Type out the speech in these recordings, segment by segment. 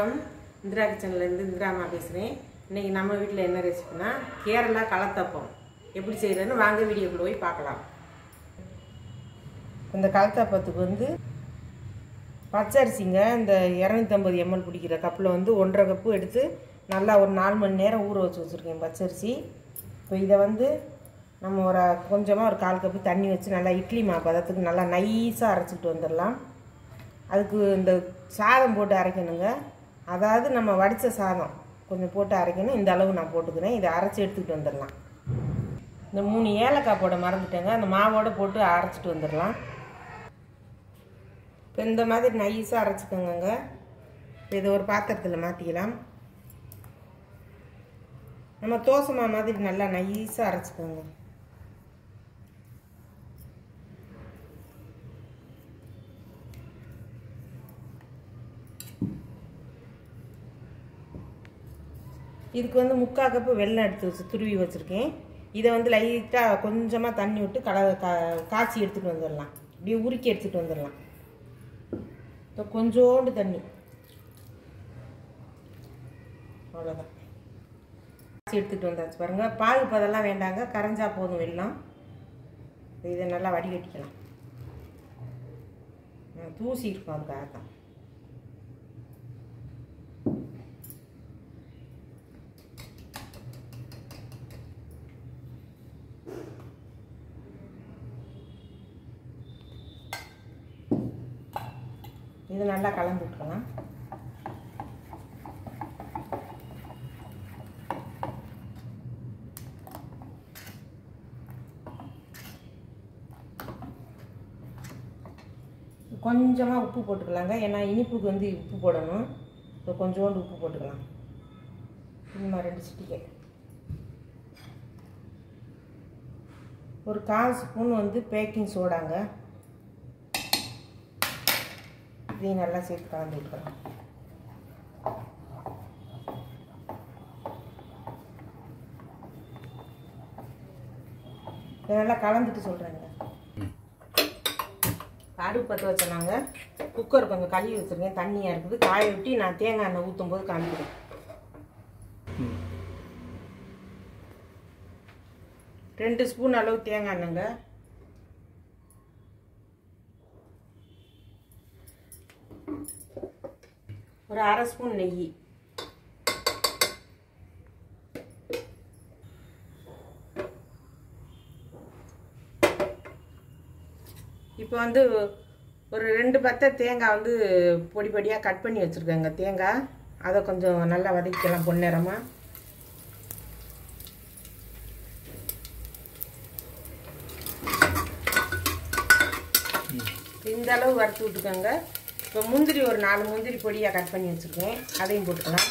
வணக்கம். இந்திரா கிச்சன்லேருந்து இந்திராமா பேசுகிறேன். இன்றைக்கி நம்ம வீட்டில் என்ன ரெசிபினா கேரளா கலத்தப்பம் எப்படி செய்கிறதுன்னு வாங்க வீடியோக்குள்ள போய் பார்க்கலாம். இந்த கலத்தப்பத்துக்கு வந்து பச்சரிசிங்க இந்த 250 ml பிடிக்கிற கப்பில் வந்து 1.5 கப்பு எடுத்து நல்லா ஒரு 4 மணி நேரம் ஊற வச்சு வச்சுருக்கேன் பச்சரிசி. இப்போ இதை வந்து நம்ம ஒரு கொஞ்சமாக ஒரு 1/4 கப்பு தண்ணி வச்சு நல்லா இட்லி மாவு பதத்துக்கு நல்லா நைஸாக அரைச்சிட்டு வந்துடலாம். அதுக்கு இந்த சாதம் போட்டு அரைக்கணுங்க. அதாவது நம்ம வடித்த சாதம் கொஞ்சம் போட்டு அரைக்கணும். இந்த அளவு நான் போட்டுக்கிறேன். இதை அரைச்சி எடுத்துக்கிட்டு வந்துடலாம். இந்த 3 ஏலக்காய் போட மறந்துட்டேங்க. அந்த மாவோடு போட்டு அரைச்சிட்டு வந்துடலாம். இப்போ இந்த மாதிரி நைஸாக அரைச்சிக்கோங்க. இப்போ இதை ஒரு பாத்திரத்தில் மாற்றிக்கலாம். நம்ம தோசை மாவு மாதிரி நல்லா நைஸாக அரைச்சிக்கோங்க. இதுக்கு வந்து 3/4 கப்பு வெல்லம் எடுத்து வச்சு துருவி வச்சுருக்கேன். இதை வந்து லைட்டாக கொஞ்சமாக தண்ணி விட்டு காய்ச்சி எடுத்துகிட்டு வந்துடலாம். இப்படியே உருக்கி எடுத்துகிட்டு வந்துடலாம். இப்போ கொஞ்சோண்டு தண்ணி, அவ்வளோதான். காய்ச்சி எடுத்துகிட்டு வந்தாச்சு பாருங்கள். பாகு பதெல்லாம் வேண்டாங்க, கரைஞ்சா போதும் வெல்லம். இதை நல்லா வடிகட்டிக்கலாம். தூசி இருக்கும், அதுக்காக தான். இது நல்லா கலந்து விட்டுக்கலாம். கொஞ்சமாக உப்பு போட்டுக்கலாங்க. ஏன்னா இனிப்புக்கு வந்து உப்பு போடணும். இப்போ கொஞ்சோண்டு உப்பு போட்டுக்கலாம். இன்னும் 2 சிட்டிகை. ஒரு 1/4 ஸ்பூன் வந்து பேக்கிங் சோடாங்க. இதையும் நல்லா சேர்த்து கலந்து விட்டுக்கலாம். இதை நல்லா கலந்துட்டு சொல்கிறேங்க. அடுப்பு பற்ற வச்சோன்னாங்க. குக்கர் கொஞ்சம் கழுவி வச்சுருக்கேன், தண்ணியாக இருக்குது. காய விட்டு நான் தேங்காய் எண்ணெய் ஊற்றும் போது காமிக்கிறேன். 2 ஸ்பூன் அளவு தேங்காய் எண்ணெய்ங்க. ஒரு 1/2 ஸ்பூன் நெய். இப்போ வந்து ஒரு 2 பத்தை தேங்காய் வந்து பொடி பொடியாக கட் பண்ணி வச்சுருக்கேங்க. தேங்காய் அதை கொஞ்சம் நல்லா வதக்கிக்கலாம் பொன்னிறமாக. இந்த அளவு வறுத்து விட்டுக்கோங்க. இப்போ முந்திரி ஒரு 4 முந்திரி பொடியாக கட் பண்ணி வச்சுருக்கேன், அதையும் போட்டுக்கலாம்.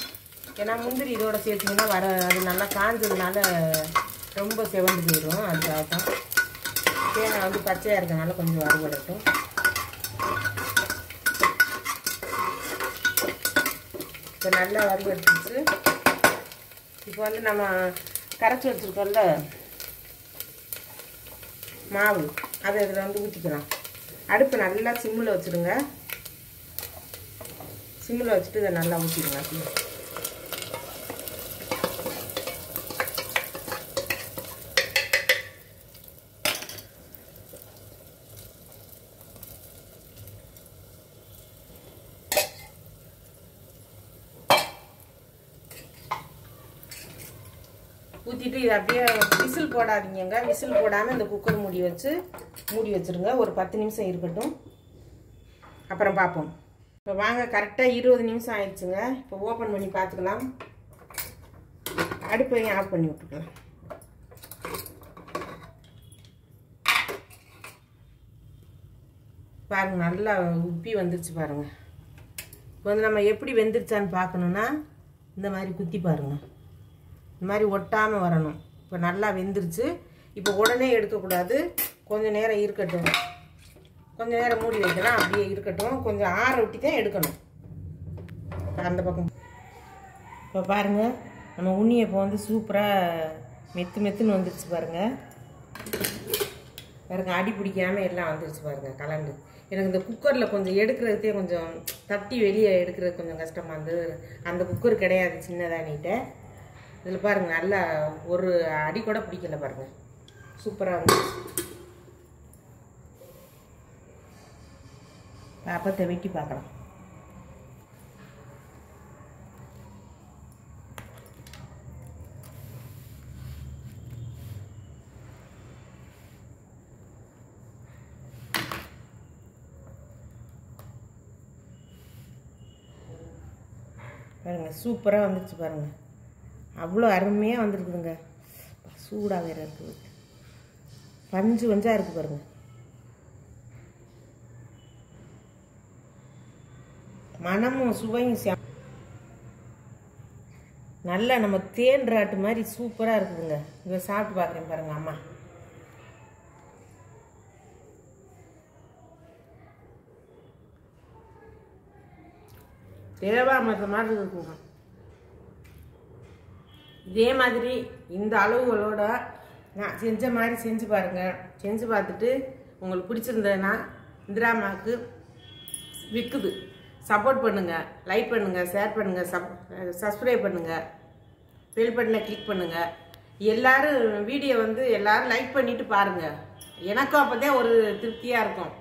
ஏன்னா முந்திரி இதோட சேர்த்திங்கன்னா அது நல்லா காஞ்சதுனால ரொம்ப செவந்து போயிடும். அதுக்காக தான். தேங்காய் வந்து பச்சையாக இருக்கனால கொஞ்சம் வறுபடட்டும். இப்போ நல்லா வறுபடுத்துச்சு. இப்போ வந்து நம்ம கரைச்சி வச்சுருக்கோம்ல மாவு, அதை இதில் வந்து ஊற்றிக்கலாம். அடுப்பு நல்லா சிம்மில் வச்சுடுங்க. சிம்மில் வச்சுட்டு இதை நல்லா ஊற்றிடுங்க. ஊற்றிட்டு இதை அப்படியே விசில் போடாதீங்க. விசில் போடாமல் இந்த குக்கர் மூடி வச்சுருங்க. ஒரு 10 நிமிஷம் இருக்கட்டும், அப்புறம் பார்ப்போம். இப்போ வாங்க, கரெக்டாக 20 நிமிஷம் ஆயிடுச்சுங்க. இப்போ ஓப்பன் பண்ணி பார்த்துக்கலாம். அடுப்பையும் ஆஃப் பண்ணி விட்டுக்கலாம். பாருங்கள், நல்லா உப்பி வந்துருச்சு பாருங்கள். இப்போ வந்து நம்ம எப்படி வெந்துருச்சான்னு பார்க்கணுன்னா இந்த மாதிரி குத்தி பாருங்கள். இந்த மாதிரி ஒட்டாமல் வரணும். இப்போ நல்லா வெந்துருச்சு. இப்போ உடனே எடுக்கக்கூடாது, கொஞ்சம் நேரம் இருக்கட்டும். கொஞ்சம் நேரம் மூடி வைக்கலாம், அப்படியே இருக்கட்டும். கொஞ்சம் ஆற விட்டி தான் எடுக்கணும். அந்த பக்கம் இப்போ பாருங்கள், நம்ம உண்ணியப்போ வந்து சூப்பராக மெத்துன்னு வந்துருச்சு பாருங்கள். பாருங்கள், அடி பிடிக்காமல் எல்லாம் வந்துருச்சு பாருங்கள் கலந்து. எனக்கு இந்த குக்கரில் கொஞ்சம் எடுக்கிறதுக்கே கொஞ்சம் தட்டி வெளியே எடுக்கிறது கொஞ்சம் கஷ்டமாக இருந்தது. அந்த குக்கர் கிடையாது சின்னதானிட்ட. இதில் பாருங்கள் நல்லா ஒரு அடி கூட பிடிக்கல பாருங்கள், சூப்பராக இருந்துச்சு. அப்பத்தை வெட்டி பார்க்கலாம். பாருங்கள் சூப்பராக வந்துருச்சு பாருங்கள், அவ்வளோ அருமையாக வந்துருக்குதுங்க. சூடாக வேறு இருக்குது, பஞ்சு பஞ்சாக இருக்குது பாருங்கள். மனமும் சுவையும் நல்லா நம்ம தேன் ராட்டு மாதிரி சூப்பராக இருக்குதுங்க. இதை சாப்பிட்டு பார்க்குறேன் பாருங்கள் அம்மா. தேவா மற்ற மாதிரி இருக்குங்க. இதே மாதிரி இந்த அளவுகளோட நான் செஞ்ச மாதிரி செஞ்சு பாருங்கள். செஞ்சு பார்த்துட்டு உங்களுக்கு பிடிச்சிருந்ததுன்னா இந்திராமாவுக்கு விற்குது சப்போர்ட் பண்ணுங்கள், லைக் பண்ணுங்கள், ஷேர் பண்ணுங்கள், சப்ஸ்கிரைப் பண்ணுங்கள், பெல் பட்டனை கிளிக் பண்ணுங்கள். எல்லோரும் வீடியோ வந்து எல்லோரும் லைக் பண்ணிவிட்டு பாருங்கள். எனக்கும் அப்போ தான் ஒரு திருப்தியாக இருக்கும்.